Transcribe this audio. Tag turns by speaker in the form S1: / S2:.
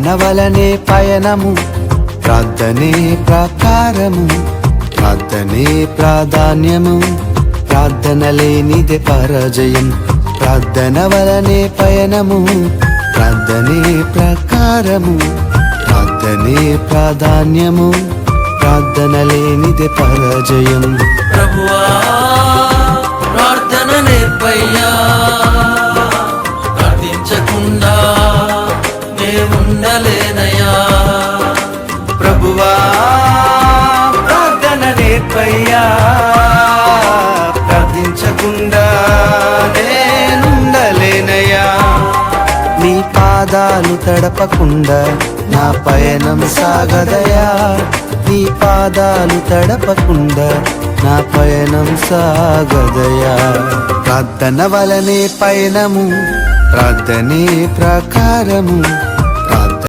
S1: ప్రార్థన వలనే పయనము, ప్రార్థనే ప్రాకారము, ప్రార్థనే ప్రాధాన్యము, ప్రార్థన లేనిదే పరాజయం. ప్రార్థన వలనే పయనము, ప్రార్థనే ప్రాకారము, ప్రార్థనే ప్రాధాన్యము, ప్రార్థన లేనిదే పరాజయం.
S2: ప్రభువా ప్రార్థన నేర్పయ్యా, ప్రార్థించకుండా నేనుండలేనయ్యా.
S1: ప్రభువా ప్రార్థన నేర్పయ్యా, ప్రార్థించకుండా నేనుండలేనయ్యా. నీ పాదాలు తడపకుండా నా పయనం సాగదయా, నీ పాదాలు తడపకుండా నా పయనం సాగదయా. ప్రార్థన వలనే పయనము, ప్రార్థనే ప్రాకారము,